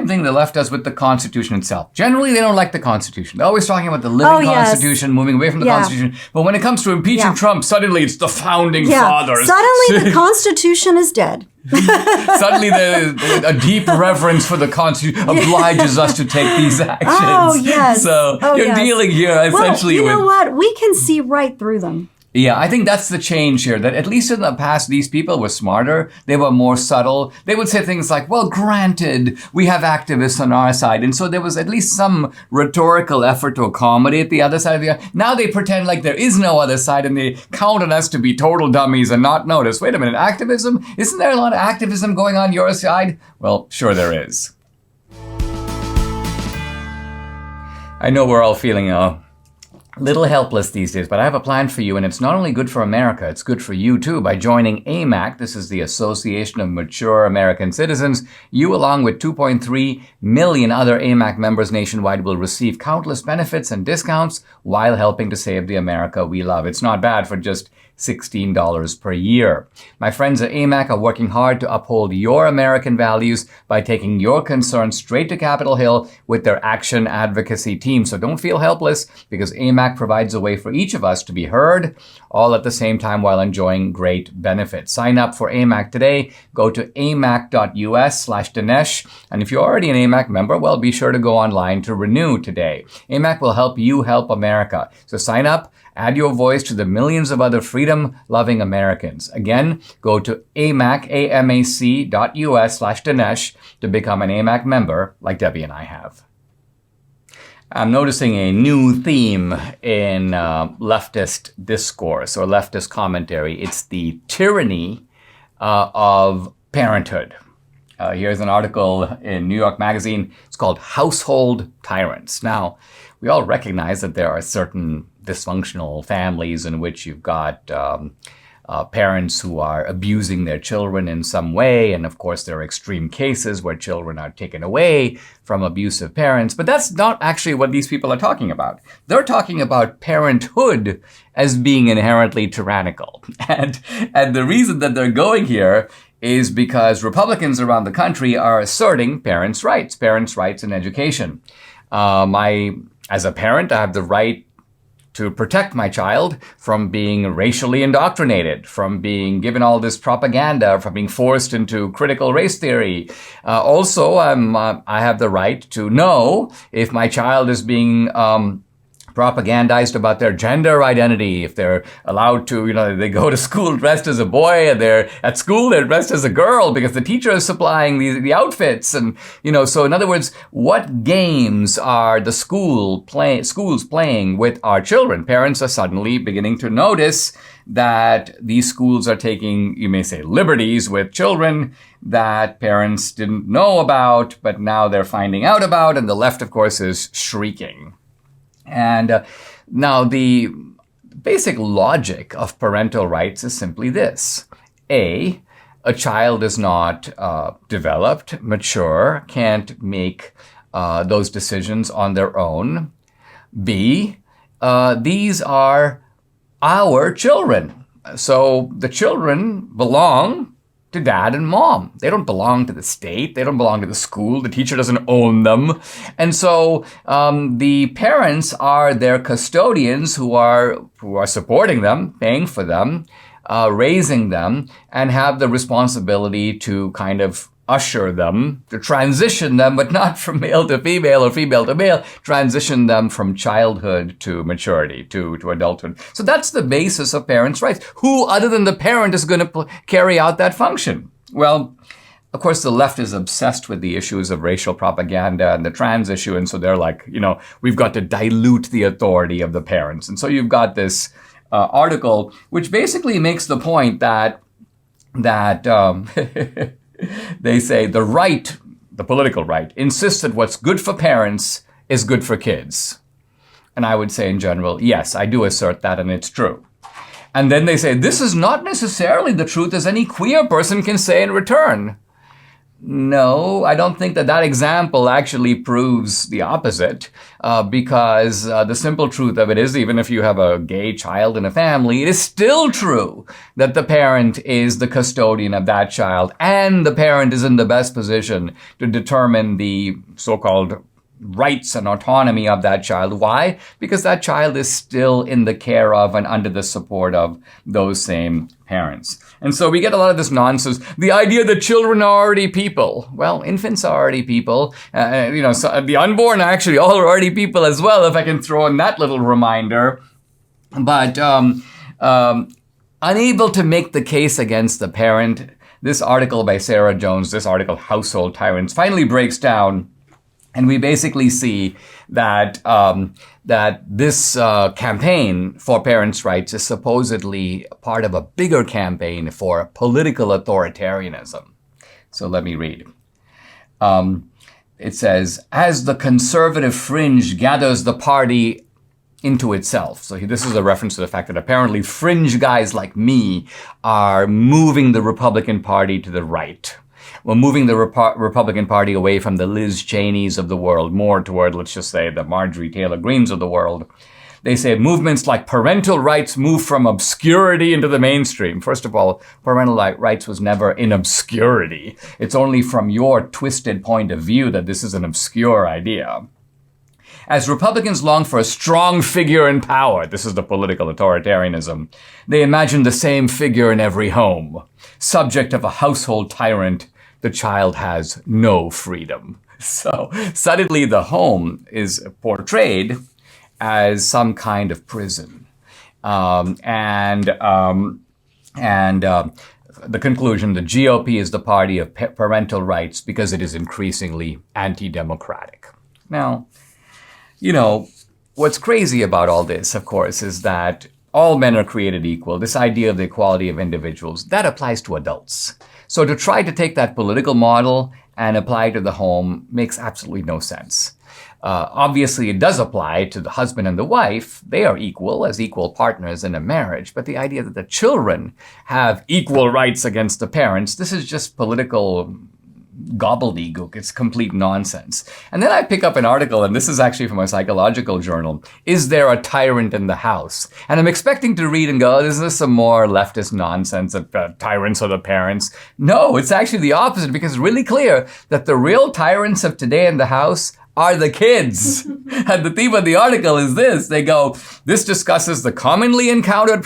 S1: thing the left does with the Constitution itself. Generally, they don't like the Constitution. They're always talking about the living Constitution, moving away from the Constitution. But when it comes to impeaching Trump, suddenly it's the founding fathers.
S3: Suddenly the Constitution is dead.
S1: Suddenly a deep reverence for the Constitution obliges us to take these actions.
S3: Oh, yes.
S1: So you're dealing here essentially with...
S3: you know what? We can see right through them.
S1: Yeah, I think that's the change here, that at least in the past, these people were smarter. They were more subtle. They would say things like, well, granted, we have activists on our side. And so there was at least some rhetorical effort to accommodate the other side of the... Now they pretend like there is no other side and they count on us to be total dummies and not notice. Wait a minute, activism? Isn't there a lot of activism going on your side? Well, sure there is. I know we're all feeling little helpless these days, but I have a plan for you, and it's not only good for America, it's good for you too. By joining AMAC, this is the Association of Mature American Citizens, you, along with 2.3 million other AMAC members nationwide, will receive countless benefits and discounts while helping to save the America we love. It's not bad for just $16 per year. My friends at AMAC are working hard to uphold your American values by taking your concerns straight to Capitol Hill with their action advocacy team. So don't feel helpless, because AMAC provides a way for each of us to be heard, all at the same time while enjoying great benefits. Sign up for AMAC today. Go to amac.us/Dinesh. And if you're already an AMAC member, well, be sure to go online to renew today. AMAC will help you help America. So sign up. Add your voice to the millions of other freedom-loving Americans. Again, go to amac.us/Dinesh to become an AMAC member like Debbie and I have. I'm noticing a new theme in leftist discourse or leftist commentary. It's the tyranny of parenthood. Here's an article in New York Magazine. It's called Household Tyrants. Now, we all recognize that there are certain dysfunctional families in which you've got parents who are abusing their children in some way. And of course, there are extreme cases where children are taken away from abusive parents. But that's not actually what these people are talking about. They're talking about parenthood as being inherently tyrannical. And the reason that they're going here is because Republicans around the country are asserting parents' rights in education. As a parent, I have the right to protect my child from being racially indoctrinated, from being given all this propaganda, from being forced into critical race theory. Also, I have the right to know if my child is being propagandized about their gender identity, if they're allowed to, they go to school dressed as a boy and they're at school, they're dressed as a girl because the teacher is supplying the outfits. And, so in other words, what games are the schools playing with our children? Parents are suddenly beginning to notice that these schools are taking, you may say, liberties with children that parents didn't know about, but now they're finding out about. And the left, of course, is shrieking. And now the basic logic of parental rights is simply this. A child is not developed, mature, can't make those decisions on their own. B, these are our children. So the children belong to to dad and mom. They don't belong to the state. They don't belong to the school. The teacher doesn't own them. And so the parents are their custodians who are supporting them, paying for them, raising them, and have the responsibility to kind of usher them, to transition them, but not from male to female or female to male, transition them from childhood to maturity, to adulthood. So that's the basis of parents' rights. Who other than the parent is going to carry out that function? Well, of course, the left is obsessed with the issues of racial propaganda and the trans issue. And so they're like, we've got to dilute the authority of the parents. And so you've got this article, which basically makes the point that they say the political right, insists that what's good for parents is good for kids. And I would say in general, yes, I do assert that, and it's true. And then they say, this is not necessarily the truth as any queer person can say in return. No, I don't think that example actually proves the opposite, because the simple truth of it is, even if you have a gay child in a family, it is still true that the parent is the custodian of that child, and the parent is in the best position to determine the so-called rights and autonomy of that child. Why? Because that child is still in the care of and under the support of those same parents. And so we get a lot of this nonsense. The idea that children are already people. Well, infants are already people. So the unborn are actually all already people as well, if I can throw in that little reminder. But unable to make the case against the parent, this article by Sarah Jones, this article, Household Tyrants, finally breaks down. And we basically see that this campaign for parents' rights is supposedly part of a bigger campaign for political authoritarianism. So let me read. It says, as the conservative fringe gathers the party into itself. So this is a reference to the fact that apparently fringe guys like me are moving the Republican Party to the right. We're moving the Republican Party away from the Liz Cheneys of the world, more toward, let's just say, the Marjorie Taylor Greens of the world. They say movements like parental rights move from obscurity into the mainstream. First of all, parental rights was never in obscurity. It's only from your twisted point of view that this is an obscure idea. As Republicans long for a strong figure in power, this is the political authoritarianism, they imagine the same figure in every home. Subject of a household tyrant, the child has no freedom. So suddenly the home is portrayed as some kind of prison. The conclusion, the GOP is the party of parental rights because it is increasingly anti-democratic. Now, what's crazy about all this, of course, is that all men are created equal. This idea of the equality of individuals, that applies to adults. So to try to take that political model and apply it to the home makes absolutely no sense. Obviously, it does apply to the husband and the wife. They are equal as equal partners in a marriage. But the idea that the children have equal rights against the parents, this is just political gobbledygook. It's complete nonsense. And then I pick up an article, and this is actually from a psychological journal. Is there a tyrant in the house? And I'm expecting to read and go, is this some more leftist nonsense that tyrants are the parents? No, it's actually the opposite, because it's really clear that the real tyrants of today in the house are the kids. And the theme of the article is this. They go, this discusses the commonly encountered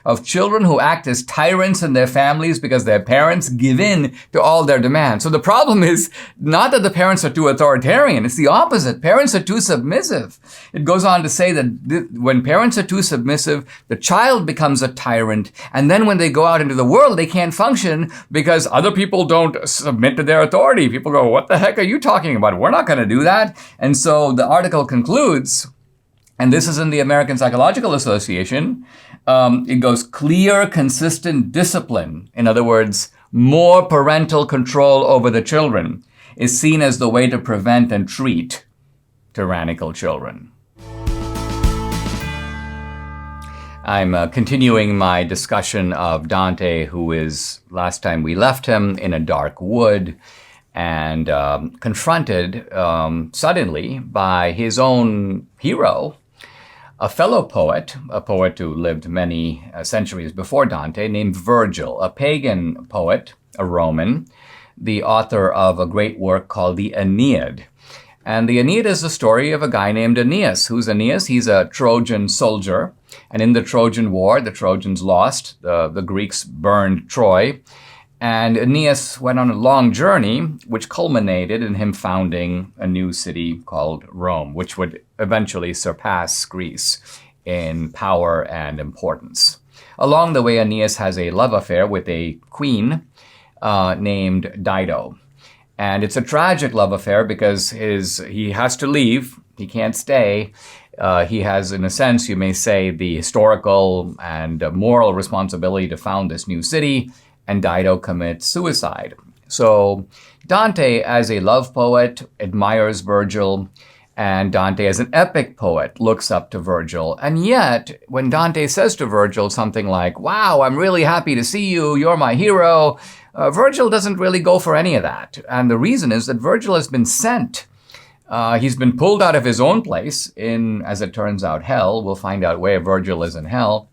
S1: of children who act as tyrants in their families because their parents give in to all their demands. So the problem is not that the parents are too authoritarian. It's the opposite. Parents are too submissive. It goes on to say that when parents are too submissive, the child becomes a tyrant. And then when they go out into the world, they can't function because other people don't submit to their authority. People go, what the heck are you talking about? We're not going to do that. And so the article concludes, and this is in the American Psychological Association, it goes, clear, consistent discipline, in other words, more parental control over the children, is seen as the way to prevent and treat tyrannical children. I'm continuing my discussion of Dante, who is, last time we left him, in a dark wood, and confronted suddenly by his own hero, a fellow poet, a poet who lived many centuries before Dante, named Virgil, a pagan poet, a Roman, the author of a great work called the Aeneid. And the Aeneid is the story of a guy named Aeneas. Who's Aeneas? He's a Trojan soldier. And in the Trojan War, the Trojans lost. The Greeks burned Troy. And Aeneas went on a long journey, which culminated in him founding a new city called Rome, which would eventually surpass Greece in power and importance. Along the way, Aeneas has a love affair with a queen named Dido. And it's a tragic love affair because he has to leave. He can't stay. He has, in a sense, you may say, the historical and moral responsibility to found this new city, and Dido commits suicide. So Dante, as a love poet, admires Virgil, and Dante, as an epic poet, looks up to Virgil. And yet, when Dante says to Virgil something like, "Wow, I'm really happy to see you, you're my hero," Virgil doesn't really go for any of that. And the reason is that Virgil has been sent. He's been pulled out of his own place in, as it turns out, hell. We'll find out where Virgil is in hell.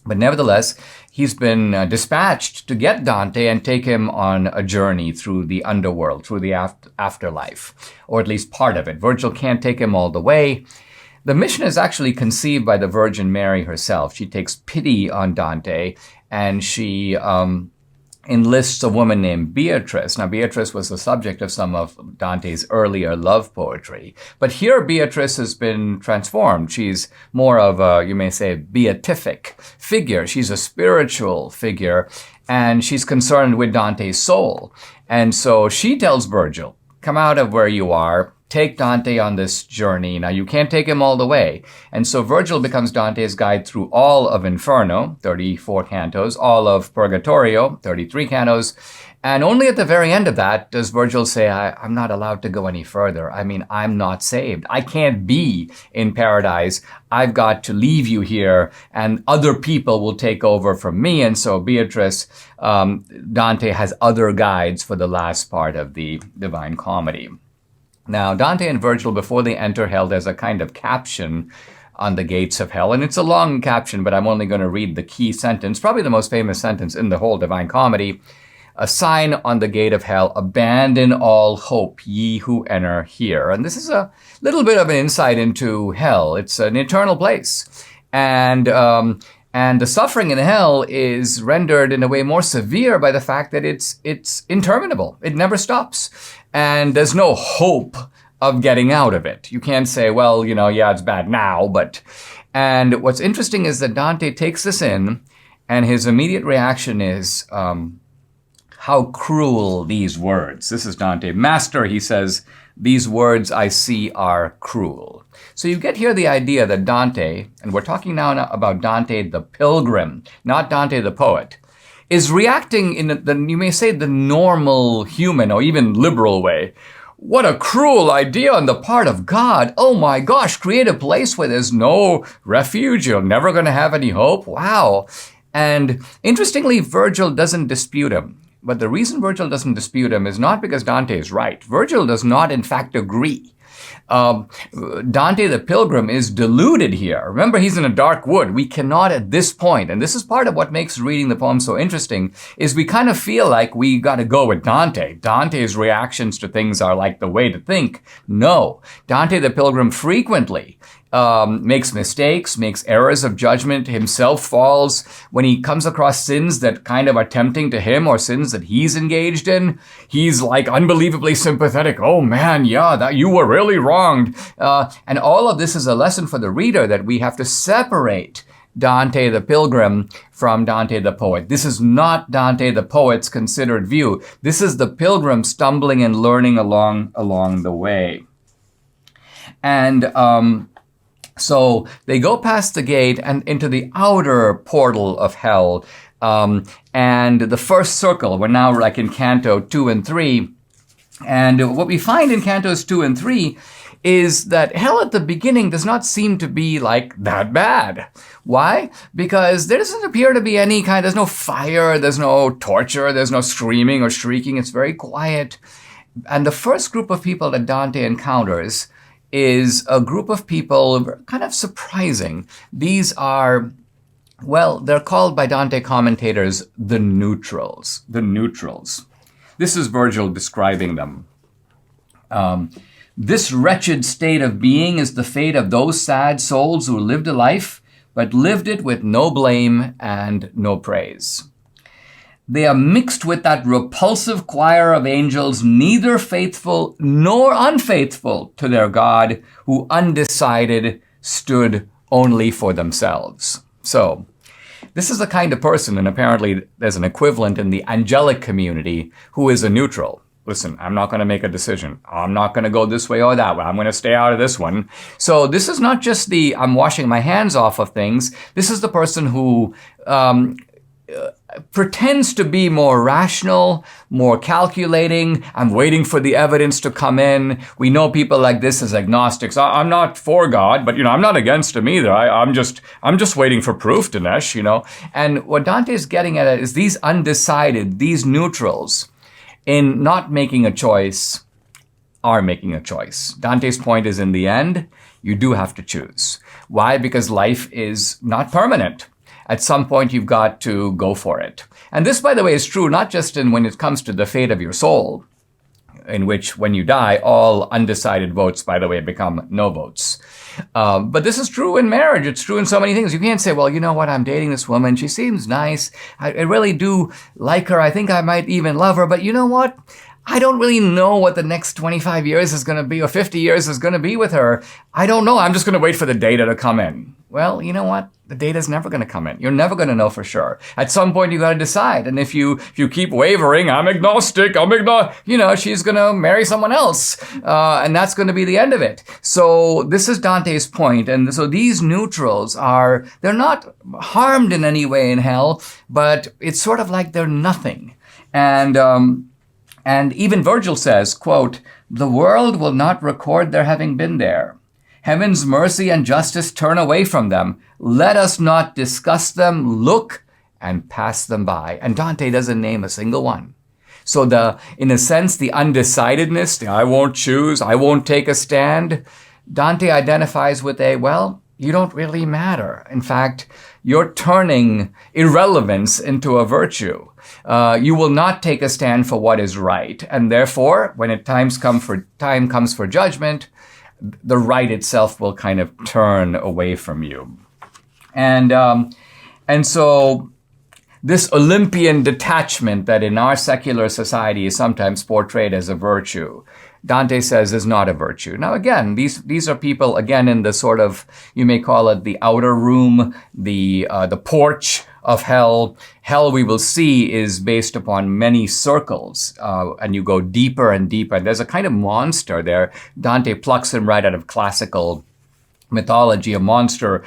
S1: But nevertheless, he's been dispatched to get Dante and take him on a journey through the underworld, through the afterlife, or at least part of it. Virgil can't take him all the way. The mission is actually conceived by the Virgin Mary herself. She takes pity on Dante, and she enlists a woman named Beatrice. Now, Beatrice was the subject of some of Dante's earlier love poetry. But here, Beatrice has been transformed. She's more of a, you may say, beatific figure. She's a spiritual figure, and she's concerned with Dante's soul. And so she tells Virgil, "Come out of where you are, take Dante on this journey. Now, you can't take him all the way." And so Virgil becomes Dante's guide through all of Inferno, 34 cantos, all of Purgatorio, 33 cantos. And only at the very end of that does Virgil say, I'm not allowed to go any further. I mean, I'm not saved. I can't be in paradise. I've got to leave you here, and other people will take over from me. And so Beatrice, Dante has other guides for the last part of the Divine Comedy. Now, Dante and Virgil, before they enter hell, there's a kind of caption on the gates of hell. And it's a long caption, but I'm only going to read the key sentence, probably the most famous sentence in the whole Divine Comedy. "A sign on the gate of hell, abandon all hope, ye who enter here." And this is a little bit of an insight into hell. It's an eternal place. And the suffering in hell is rendered in a way more severe by the fact that it's interminable. It never stops. And there's no hope of getting out of it. You can't say, well, yeah, it's bad now, but... And what's interesting is that Dante takes this in, and his immediate reaction is, how cruel these words. This is Dante. "Master," he says, "these words I see are cruel." So you get here the idea that Dante, and we're talking now about Dante the pilgrim, not Dante the poet, is reacting in you may say, the normal human or even liberal way. What a cruel idea on the part of God. Oh my gosh, create a place where there's no refuge. You're never going to have any hope. Wow. And interestingly, Virgil doesn't dispute him. But the reason Virgil doesn't dispute him is not because Dante is right. Virgil does not, in fact, agree. Dante the pilgrim is deluded here. Remember, he's in a dark wood. We cannot at this point, and this is part of what makes reading the poem so interesting, is we kind of feel like we got to go with Dante. Dante's reactions to things are like the way to think. No, Dante the pilgrim frequently makes mistakes, makes errors of judgment, himself falls when he comes across sins that kind of are tempting to him or sins that he's engaged in. He's like unbelievably sympathetic. Oh man, yeah, that you were really wronged. And all of this is a lesson for the reader that we have to separate Dante the pilgrim from Dante the poet. This is not Dante the poet's considered view. This is the pilgrim stumbling and learning along the way. And so they go past the gate and into the outer portal of hell. And the first circle, we're now like in Canto 2 and 3. And what we find in Cantos 2 and 3 is that hell at the beginning does not seem to be like that bad. Why? Because there doesn't appear to be there's no fire, there's no torture, there's no screaming or shrieking. It's very quiet. And the first group of people that Dante encounters is a group of people, kind of surprising. These are, well, they're called by Dante commentators the neutrals. The neutrals. This is Virgil describing them. This wretched state of being is the fate of those sad souls who lived a life, but lived it with no blame and no praise. They are mixed with that repulsive choir of angels, neither faithful nor unfaithful to their God, who undecided stood only for themselves. So, this is the kind of person, and apparently there's an equivalent in the angelic community, who is a neutral. Listen, I'm not going to make a decision. I'm not going to go this way or that way. I'm going to stay out of this one. So this is not just the I'm washing my hands off of things. This is the person who pretends to be more rational, more calculating. I'm waiting for the evidence to come in. We know people like this as agnostics. I'm not for God, but I'm not against him either. I'm just waiting for proof, Dinesh, And what Dante is getting at is these undecided, these neutrals, in not making a choice, are making a choice. Dante's point is, in the end, you do have to choose. Why? Because life is not permanent. At some point, you've got to go for it. And this, by the way, is true not just when it comes to the fate of your soul, in which when you die, all undecided votes, by the way, become no votes. But this is true in marriage. It's true in so many things. You can't say, well, you know what? I'm dating this woman. She seems nice. I really do like her. I think I might even love her. But you know what? I don't really know what the next 25 years is going to be or 50 years is going to be with her. I don't know. I'm just going to wait for the data to come in. Well, you know what? The data's never going to come in. You're never going to know for sure. At some point, you got to decide. And if you keep wavering, I'm agnostic, she's going to marry someone else. And that's going to be the end of it. So this is Dante's point. And so these neutrals they're not harmed in any way in hell, but it's sort of like they're nothing. And even Virgil says, quote, "The world will not record their having been there. Heaven's mercy and justice turn away from them. Let us not discuss them, look, and pass them by." And Dante doesn't name a single one. So in a sense, the undecidedness, I won't choose, I won't take a stand, Dante identifies with you don't really matter. In fact, you're turning irrelevance into a virtue. You will not take a stand for what is right. And therefore, when time comes for judgment, the right itself will kind of turn away from you. And so this Olympian detachment that in our secular society is sometimes portrayed as a virtue, Dante says is not a virtue. Now, again, these are people, again, in the sort of, you may call it the outer room, the porch of hell. Hell, we will see, is based upon many circles, and you go deeper and deeper. And there's a kind of monster there. Dante plucks him right out of classical mythology, a monster,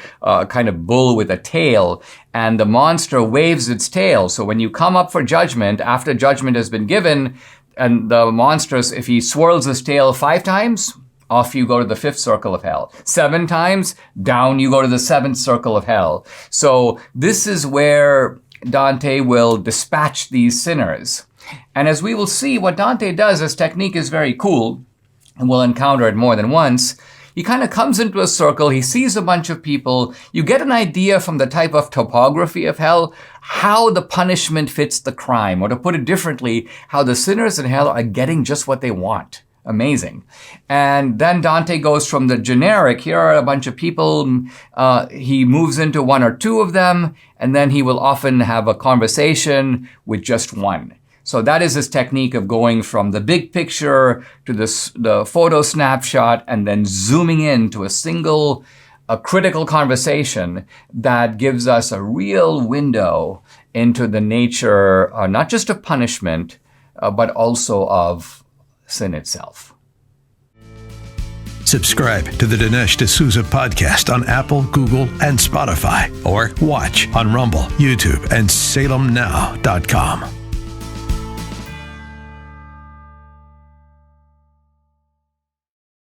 S1: kind of bull with a tail, and the monster waves its tail. So when you come up for judgment, after judgment has been given, and the monster, if he swirls his tail 5 times, off you go to the 5th circle of hell. 7 times, down you go to the 7th circle of hell. So this is where Dante will dispatch these sinners. And as we will see, what Dante does, his technique is very cool, and we'll encounter it more than once. He kind of comes into a circle, he sees a bunch of people, you get an idea from the type of topography of hell, how the punishment fits the crime, or to put it differently, how the sinners in hell are getting just what they want. Amazing. And then Dante goes from the generic, here are a bunch of people, he moves into 1 or 2 of them, and then he will often have a conversation with just one. So that is his technique of going from the big picture to the photo snapshot and then zooming in to a critical conversation that gives us a real window into the nature, not just of punishment, but also of sin itself.
S2: Subscribe to the Dinesh D'Souza podcast on Apple, Google, and Spotify, or watch on Rumble, YouTube, and SalemNow.com.